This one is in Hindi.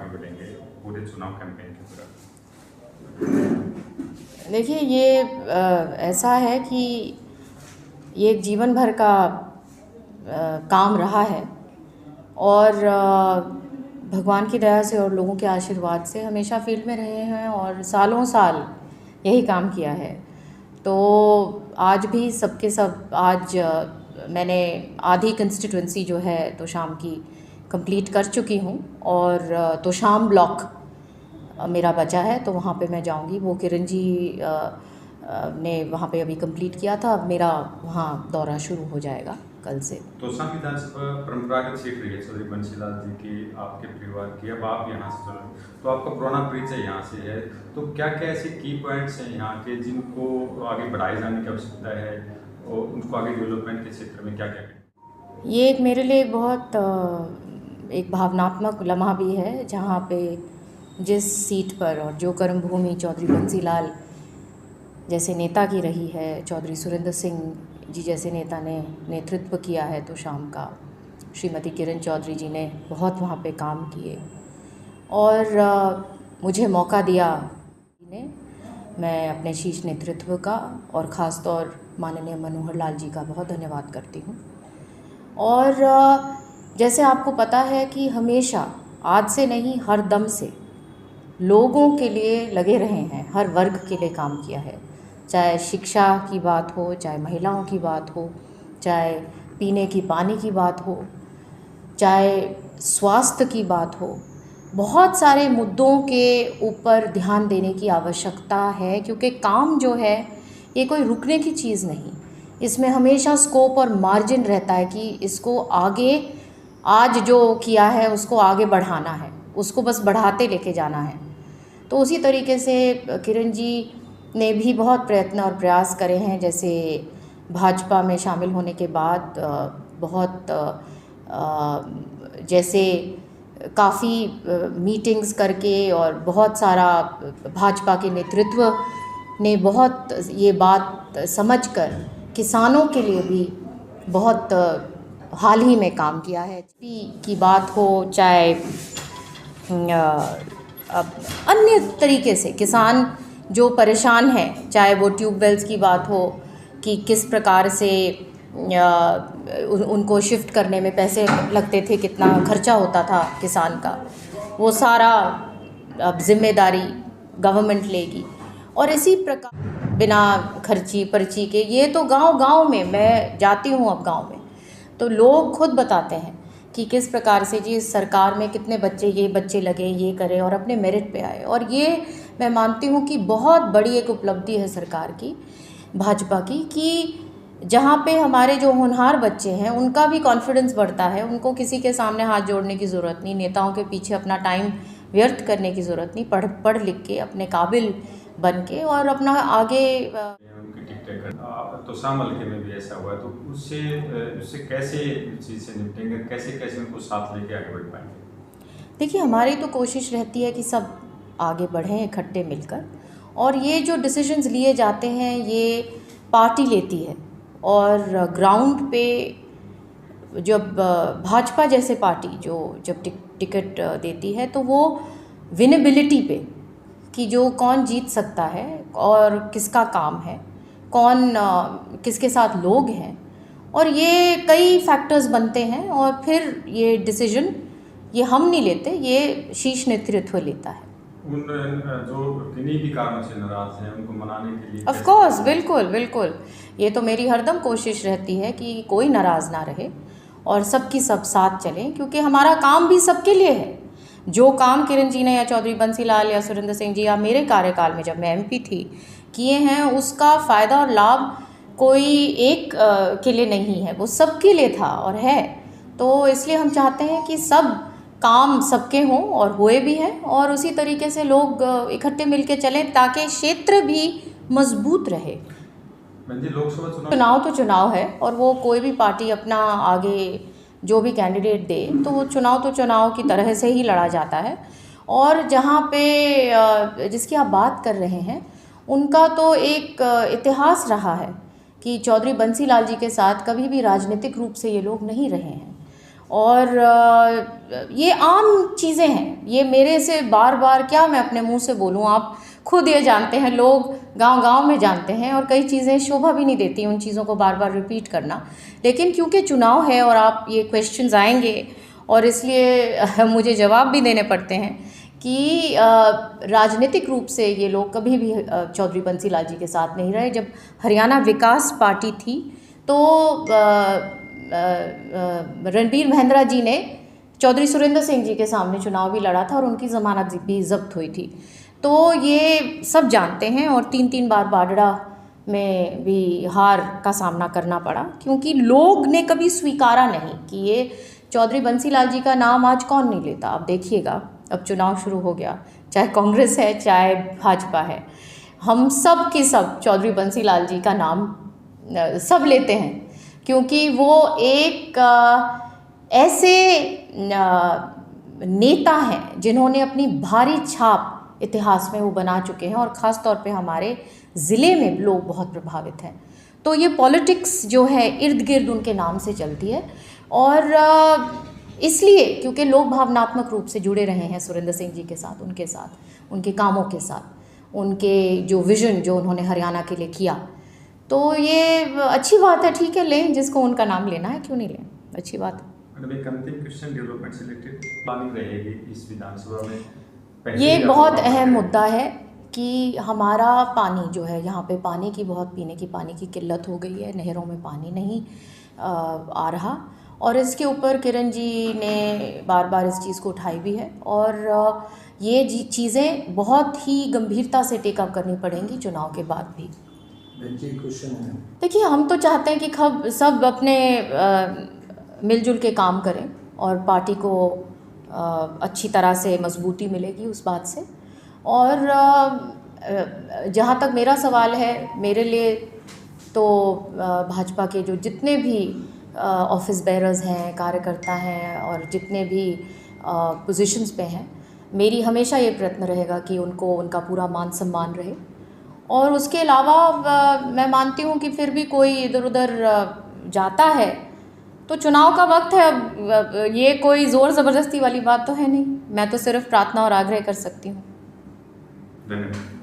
मिलेंगे पूरे चुनाव कैंपेन के दौरान? देखिए, ये ऐसा है कि ये एक जीवन भर का काम रहा है और भगवान की दया से और लोगों के आशीर्वाद से हमेशा फील्ड में रहे हैं और सालों साल यही काम किया है। तो आज भी सबके सब आज मैंने आधी कंस्टिट्यूंसी जो है तो शाम की कंप्लीट कर चुकी हूँ और तो शाम ब्लॉक मेरा बचा है, तो वहाँ पे मैं जाऊँगी। वो किरण जी ने वहाँ पे अभी कंप्लीट किया था, अब मेरा वहाँ दौरा शुरू हो जाएगा कल से। तोशाम विधानसभा परंपरागत सीट रही है चौधरी बंसीलाल जी की, आपके परिवार की, अब आप यहाँ से चल रहे हैं तो आपका पुराना परिचय यहाँ से है, तो क्या क्या ऐसे की पॉइंट्स हैं यहाँ के जिनको आगे बढ़ाए जाने की आवश्यकता है और उनको आगे डेवलपमेंट के क्षेत्र में क्या क्या करें? ये एक मेरे लिए बहुत एक भावनात्मक लम्हा भी है, जहाँ पे जिस सीट पर और जो कर्मभूमि चौधरी बंसीलाल जैसे नेता की रही है, चौधरी सुरेंद्र सिंह जी जैसे नेता ने नेतृत्व किया है तो शाम का, श्रीमती किरण चौधरी जी ने बहुत वहाँ पे काम किए और मुझे मौका दिया ने मैं अपने शीर्ष नेतृत्व का और ख़ास तौर माननीय मनोहर लाल जी का बहुत धन्यवाद करती हूँ। और जैसे आपको पता है कि हमेशा, आज से नहीं हर दम से लोगों के लिए लगे रहे हैं, हर वर्ग के लिए काम किया है, चाहे शिक्षा की बात हो, चाहे महिलाओं की बात हो, चाहे पीने की पानी की बात हो, चाहे स्वास्थ्य की बात हो। बहुत सारे मुद्दों के ऊपर ध्यान देने की आवश्यकता है, क्योंकि काम जो है ये कोई रुकने की चीज़ नहीं, इसमें हमेशा स्कोप और मार्जिन रहता है कि इसको आगे, आज जो किया है उसको आगे बढ़ाना है, उसको बस बढ़ाते लेके जाना है। तो उसी तरीके से किरण जी ने भी बहुत प्रयत्न और प्रयास करे हैं। जैसे भाजपा में शामिल होने के बाद बहुत जैसे काफ़ी मीटिंग्स करके और बहुत सारा भाजपा के नेतृत्व ने बहुत ये बात समझकर किसानों के लिए भी बहुत हाल ही में काम किया है। की बात हो, चाहे अब अन्य तरीके से किसान जो परेशान हैं, चाहे वो ट्यूबवेल्स की बात हो कि किस प्रकार से उनको शिफ्ट करने में पैसे लगते थे, कितना खर्चा होता था किसान का, वो सारा अब जिम्मेदारी गवर्नमेंट लेगी। और इसी प्रकार बिना खर्ची पर्ची के, ये तो गांव-गांव में मैं जाती हूँ, अब गांव में तो लोग खुद बताते हैं कि किस प्रकार से जी सरकार में कितने बच्चे, ये बच्चे लगे, ये करें और अपने मेरिट पे आए। और ये मैं मानती हूँ कि बहुत बड़ी एक उपलब्धि है सरकार की, भाजपा की, कि जहाँ पे हमारे जो होनहार बच्चे हैं उनका भी कॉन्फिडेंस बढ़ता है, उनको किसी के सामने हाथ जोड़ने की ज़रूरत नहीं, नेताओं के पीछे अपना टाइम व्यर्थ करने की ज़रूरत नहीं, पढ़ लिख के अपने काबिल बन के और अपना आगे उनकी टिकट तो शाम हल्के में भी ऐसा हुआ है, तो उससे उससे कैसे चीज़ से निपटेंगे, कैसे कैसे उनको साथ लेके आगे बढ़ पाएंगे? देखिए, हमारी तो कोशिश रहती है कि सब आगे बढ़ें इकट्ठे मिलकर, और ये जो डिसीजंस लिए जाते हैं ये पार्टी लेती है। और ग्राउंड पे जब भाजपा जैसे पार्टी जो जब टिकट देती है तो वो विनेबिलिटी पे, कि जो कौन जीत सकता है और किसका काम है, कौन किसके साथ लोग हैं, और ये कई फैक्टर्स बनते हैं और फिर ये डिसीजन ये हम नहीं लेते, ये शीर्ष नेतृत्व लेता है। उन जो किन्हीं भी कारणों से नाराज हैं उनको मनाने के लिए ऑफ कोर्स, बिल्कुल बिल्कुल, ये तो मेरी हरदम कोशिश रहती है कि कोई नाराज़ ना रहे और सबकी सब साथ चलें, क्योंकि हमारा काम भी सबके लिए है। जो काम किरण जी ने या चौधरी बंसीलाल या सुरेंद्र सिंह जी या मेरे कार्यकाल में जब मैं एमपी थी किए हैं, उसका फ़ायदा और लाभ कोई एक के लिए नहीं है, वो सबके लिए था और है। तो इसलिए हम चाहते हैं कि सब काम सबके हों और हुए भी हैं, और उसी तरीके से लोग इकट्ठे मिलके चलें ताकि क्षेत्र भी मजबूत रहे। लोकसभा चुनाव तो चुनाव है और वो कोई भी पार्टी अपना आगे जो भी कैंडिडेट दे तो वो चुनाव तो चुनाव की तरह से ही लड़ा जाता है। और जहाँ पे जिसकी आप बात कर रहे हैं उनका तो एक इतिहास रहा है कि चौधरी बंसीलाल जी के साथ कभी भी राजनीतिक रूप से ये लोग नहीं रहे हैं, और ये आम चीज़ें हैं, ये मेरे से बार बार क्या मैं अपने मुंह से बोलूँ, आप खुद ये जानते हैं, लोग गांव-गांव में जानते हैं, और कई चीज़ें शोभा भी नहीं देती उन चीज़ों को बार बार रिपीट करना। लेकिन क्योंकि चुनाव है और आप ये क्वेश्चंस आएंगे और इसलिए मुझे जवाब भी देने पड़ते हैं कि राजनीतिक रूप से ये लोग कभी भी चौधरी बंसी लाल जी के साथ नहीं रहे। जब हरियाणा विकास पार्टी थी तो रणबीर महेंद्रा जी ने चौधरी सुरेंद्र सिंह जी के सामने चुनाव भी लड़ा था और उनकी ज़मानत भी जब्त हुई थी। तो ये सब जानते हैं, और 3 बार बाडड़ा में भी हार का सामना करना पड़ा, क्योंकि लोग ने कभी स्वीकारा नहीं कि ये चौधरी बंसी लाल जी का नाम आज कौन नहीं लेता। अब देखिएगा, अब चुनाव शुरू हो गया, चाहे कांग्रेस है चाहे भाजपा है, हम सब के सब चौधरी बंसी लाल जी का नाम सब लेते हैं, क्योंकि वो एक ऐसे नेता हैं जिन्होंने अपनी भारी छाप इतिहास में वो बना चुके हैं, और ख़ास तौर पे हमारे ज़िले में लोग बहुत प्रभावित हैं। तो ये पॉलिटिक्स जो है इर्द गिर्द उनके नाम से चलती है, और इसलिए क्योंकि लोग भावनात्मक रूप से जुड़े रहे हैं सुरेंद्र सिंह जी के साथ, उनके कामों के साथ, उनके जो विज़न जो उन्होंने हरियाणा के लिए किया। तो ये अच्छी बात है, ठीक है, लें जिसको उनका नाम लेना है, क्यों नहीं लें, अच्छी बात है। मैडम, एक अंतिम क्वेश्चन, डेवलपमेंट से रिलेटेड प्लानिंग रहेगी इस विधानसभा में? ये एक बहुत अहम मुद्दा है कि हमारा पानी जो है, यहाँ पे पानी की बहुत, पीने की पानी की किल्लत हो गई है, नहरों में पानी नहीं आ रहा, और इसके ऊपर किरण जी ने बार बार इस चीज़ को उठाई भी है, और ये चीज़ें बहुत ही गंभीरता से टेकअप करनी पड़ेंगी चुनाव के बाद भी। देखिए, हम तो चाहते हैं कि सब अपने मिलजुल के काम करें, और पार्टी को अच्छी तरह से मजबूती मिलेगी उस बात से। और जहाँ तक मेरा सवाल है, मेरे लिए तो भाजपा के जो जितने भी ऑफिस बेयरर्स हैं, कार्यकर्ता हैं, और जितने भी पोजीशंस पे हैं, मेरी हमेशा ये प्रयत्न रहेगा कि उनको उनका पूरा मान सम्मान रहे। और उसके अलावा मैं मानती हूँ कि फिर भी कोई इधर उधर जाता है तो चुनाव का वक्त है, अब ये कोई ज़ोर ज़बरदस्ती वाली बात तो है नहीं, मैं तो सिर्फ प्रार्थना और आग्रह कर सकती हूँ। धन्यवाद।